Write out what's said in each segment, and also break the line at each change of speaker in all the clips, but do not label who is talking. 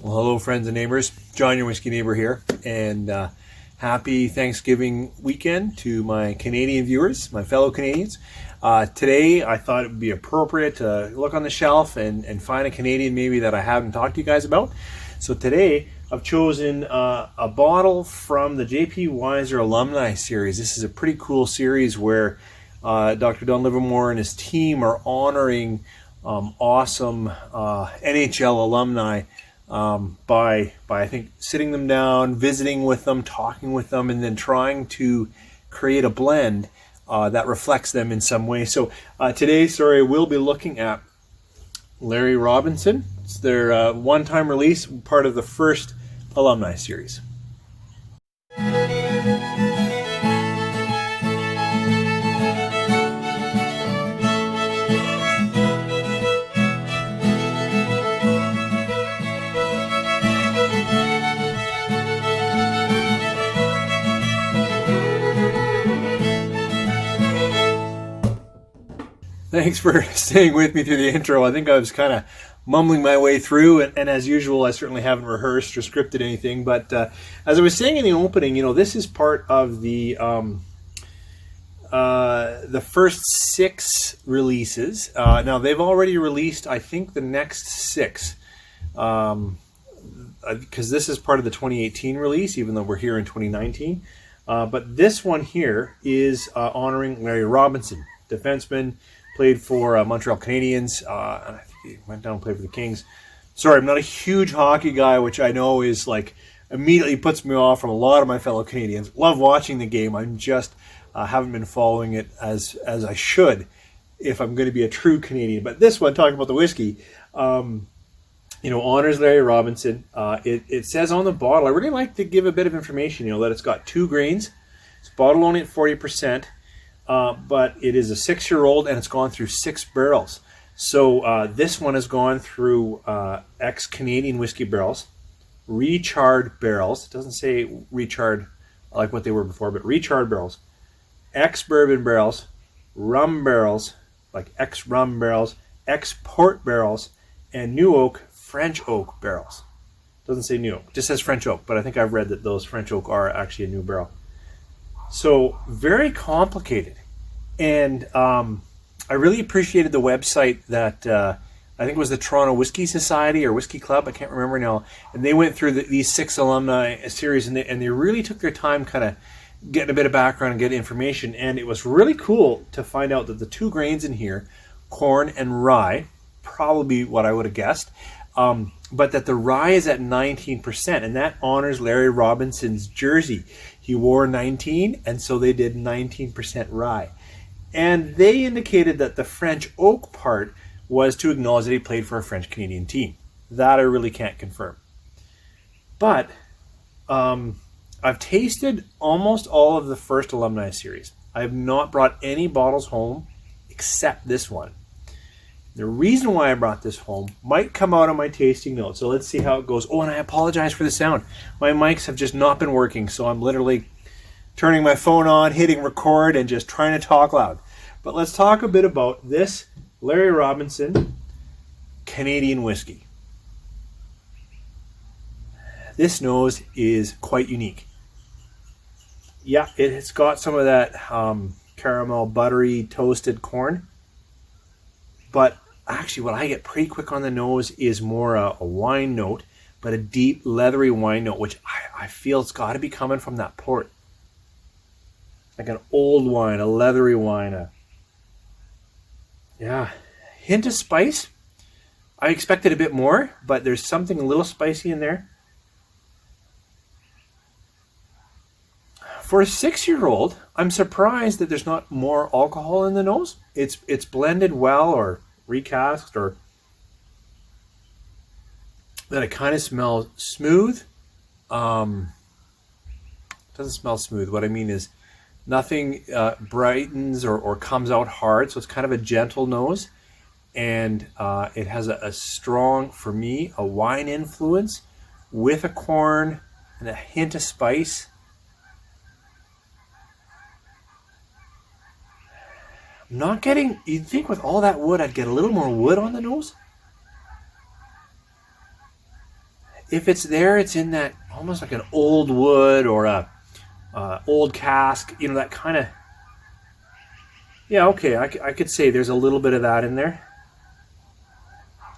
Well, hello, friends and neighbors. John, your whiskey neighbor here, and happy Thanksgiving weekend to my Canadian viewers, my fellow Canadians. Today, I thought it would be appropriate to look on the shelf and find a Canadian maybe that I haven't talked to you guys about. So today, I've chosen a bottle from the J.P. Weiser Alumni series. This is a pretty cool series where Dr. Don Livermore and his team are honoring awesome NHL alumni by I think sitting them down, visiting with them, talking with them, and then trying to create a blend that reflects them in some way. So today's story we'll be looking at Larry Robinson. It's their one-time release, part of the first alumni series. Thanks for staying with me through the intro. I think I was kind of mumbling my way through, and as usual, I certainly haven't rehearsed or scripted anything. But as I was saying in the opening, this is part of the first 6 releases. Now they've already released, I think, the next 6, because this is part of the 2018 release, even though we're here in 2019. But this one here is honoring Larry Robinson, defenseman. Played for Montreal Canadiens. And I think he went down and played for the Kings. Sorry, I'm not a huge hockey guy, which I know is like immediately puts me off from a lot of my fellow Canadians. Love watching the game. I'm just haven't been following it as I should if I'm going to be a true Canadian. But this one, talking about the whiskey, honors Larry Robinson. It says on the bottle, I really like to give a bit of information, that it's got 2 grains. It's bottled only at 40%. But it is a 6-year-old and it's gone through 6 barrels. So this one has gone through ex-Canadian whiskey barrels, recharred barrels. It doesn't say recharred like what they were before, but recharred barrels, ex-bourbon barrels, rum barrels, like ex-rum barrels, ex-port barrels, and new oak, French oak barrels. It doesn't say new oak, it just says French oak, but I think I've read that those French oak are actually a new barrel. So very complicated, and I really appreciated the website that I think it was the Toronto Whisky Society or Whisky Club, I can't remember now, and they went through these 6 alumni series, and they really took their time kind of getting a bit of background and getting information, and it was really cool to find out that the 2 grains in here, corn and rye, probably what I would have guessed, but that the rye is at 19%, and that honors Larry Robinson's jersey. He wore 19, and so they did 19% rye. And they indicated that the French oak part was to acknowledge that he played for a French-Canadian team. That I really can't confirm. But I've tasted almost all of the first alumni series. I have not brought any bottles home except this one. The reason why I brought this home might come out on my tasting notes, so let's see how it goes. Oh, and I apologize for the sound. My mics have just not been working, so I'm literally turning my phone on, hitting record, and just trying to talk loud. But let's talk a bit about this Larry Robinson Canadian whiskey. This nose is quite unique. Yeah, it's got some of that caramel, buttery, toasted corn. But actually what I get pretty quick on the nose is more a wine note, but a deep, leathery wine note, which I feel it's got to be coming from that port. Like an old wine, a leathery wine. Hint of spice. I expected a bit more, but there's something a little spicy in there. For a 6-year-old, I'm surprised that there's not more alcohol in the nose. It's blended well or recast, or that it kind of smells smooth. It doesn't smell smooth. What I mean is nothing brightens or comes out hard, so it's kind of a gentle nose. And it has a strong, for me, a wine influence with a corn and a hint of spice. Not getting, you'd think with all that wood, I'd get a little more wood on the nose. if it's there, it's in that almost like an old wood or a old cask, you know, that kind of, yeah, okay, I could say there's a little bit of that in there.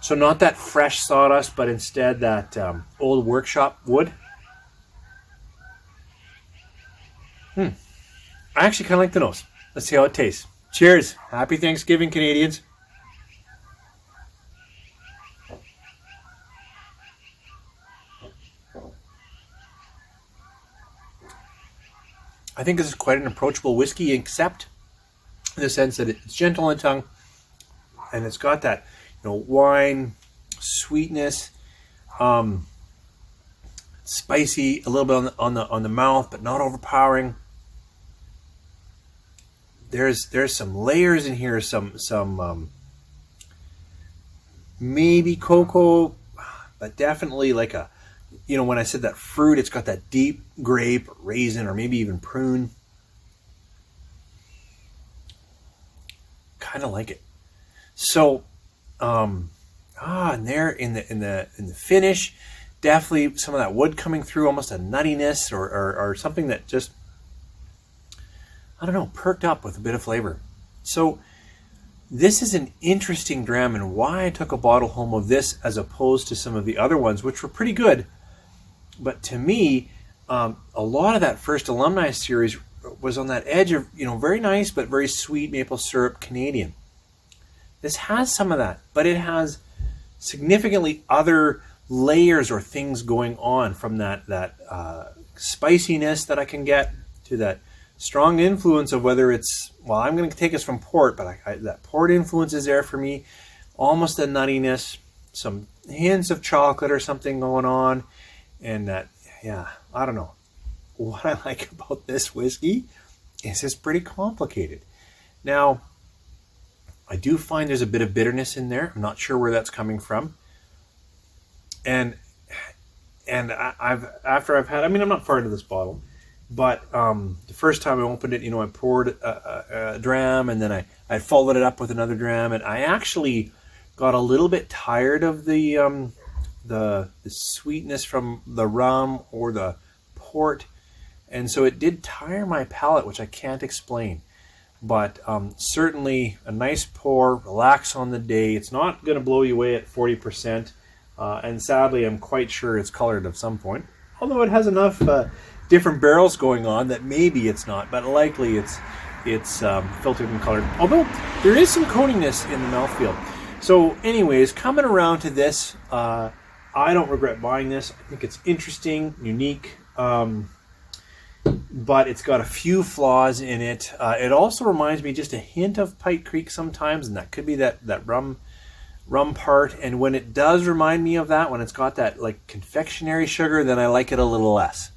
So not that fresh sawdust, but instead that old workshop wood. I actually kind of like the nose. Let's see how it tastes. Cheers. Happy Thanksgiving, Canadians. I think this is quite an approachable whiskey, except in the sense that it's gentle on tongue, and it's got that, you know, wine sweetness, spicy, a little bit on the mouth, but not overpowering. There's some layers in here, some maybe cocoa, but definitely like a, you know, when I said that fruit, it's got that deep grape, raisin, or maybe even prune. Kind of like it. So, and there in the finish, definitely some of that wood coming through, almost a nuttiness or something that just, I don't know, perked up with a bit of flavor. So this is an interesting dram, and why I took a bottle home of this as opposed to some of the other ones, which were pretty good. But to me, a lot of that first Alumni series was on that edge of, you know, very nice but very sweet maple syrup Canadian. This has some of that, but it has significantly other layers or things going on, from that spiciness that I can get to that strong influence of whether it's, well, I'm going to take us from port, but that port influence is there for me. Almost a nuttiness, some hints of chocolate or something going on. And that, yeah, I don't know. What I like about this whiskey is it's pretty complicated. Now, I do find there's a bit of bitterness in there. I'm not sure where that's coming from. And after I've had, I mean, I'm not far into this bottle, but the first time I opened it, you know, I poured a dram, and then I followed it up with another dram, and I actually got a little bit tired of the sweetness from the rum or the port, and so it did tire my palate, which I can't explain. But certainly a nice pour, relax on the day. It's not going to blow you away at 40%, and sadly I'm quite sure it's colored at some point, although it has enough different barrels going on that maybe it's not, but likely it's filtered and colored, although there is some coatingness in the mouthfeel. So anyways, coming around to this, I don't regret buying this. I think it's interesting, unique, but it's got a few flaws in it. It also reminds me just a hint of Pike Creek sometimes, and that could be that rum part. And when it does remind me of that, when it's got that like confectionery sugar, then I like it a little less.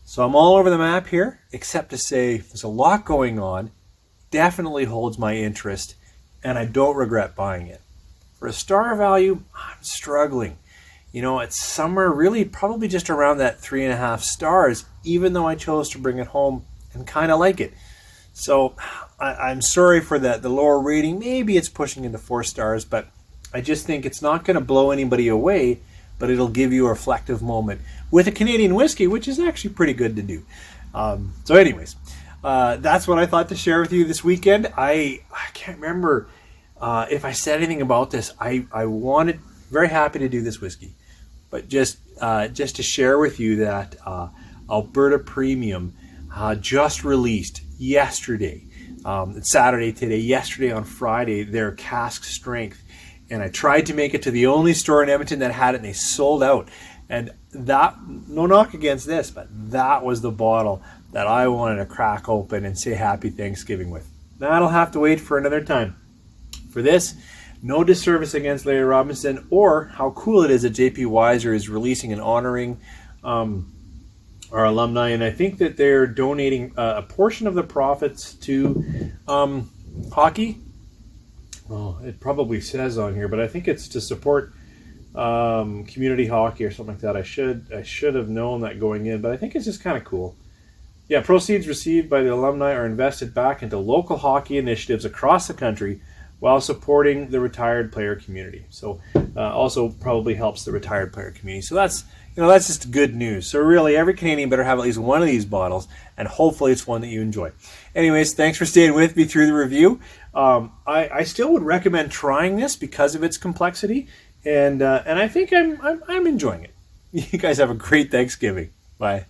So I'm all over the map here, except to say there's a lot going on. Definitely holds my interest, and I don't regret buying it. For a star value, I'm struggling. You know, it's somewhere really probably just around that 3.5 stars, even though I chose to bring it home and kind of like it. So I'm sorry for that, the lower rating. Maybe it's pushing into 4 stars, but I just think it's not going to blow anybody away, but it'll give you a reflective moment with a Canadian whiskey, which is actually pretty good to do. So anyways, that's what I thought to share with you this weekend. I can't remember if I said anything about this. I wanted, very happy to do this whiskey, but just to share with you that Alberta Premium just released yesterday. It's Saturday today. Yesterday on Friday, their cask strength, and I tried to make it to the only store in Edmonton that had it, and they sold out. And that, no knock against this, but that was the bottle that I wanted to crack open and say Happy Thanksgiving with. That'll have to wait for another time. For this, no disservice against Larry Robinson, or how cool it is that JP Weiser is releasing and honoring our alumni, and I think that they're donating a portion of the profits to hockey. Oh, it probably says on here, but I think it's to support community hockey or something like that. I should have known that going in, but I think it's just kind of cool. Yeah, proceeds received by the alumni are invested back into local hockey initiatives across the country, while supporting the retired player community. So also probably helps the retired player community. So that's just good news. So really, every Canadian better have at least one of these bottles, and hopefully it's one that you enjoy. Anyways, thanks for staying with me through the review. I still would recommend trying this because of its complexity, and I think I'm enjoying it. You guys have a great Thanksgiving. Bye.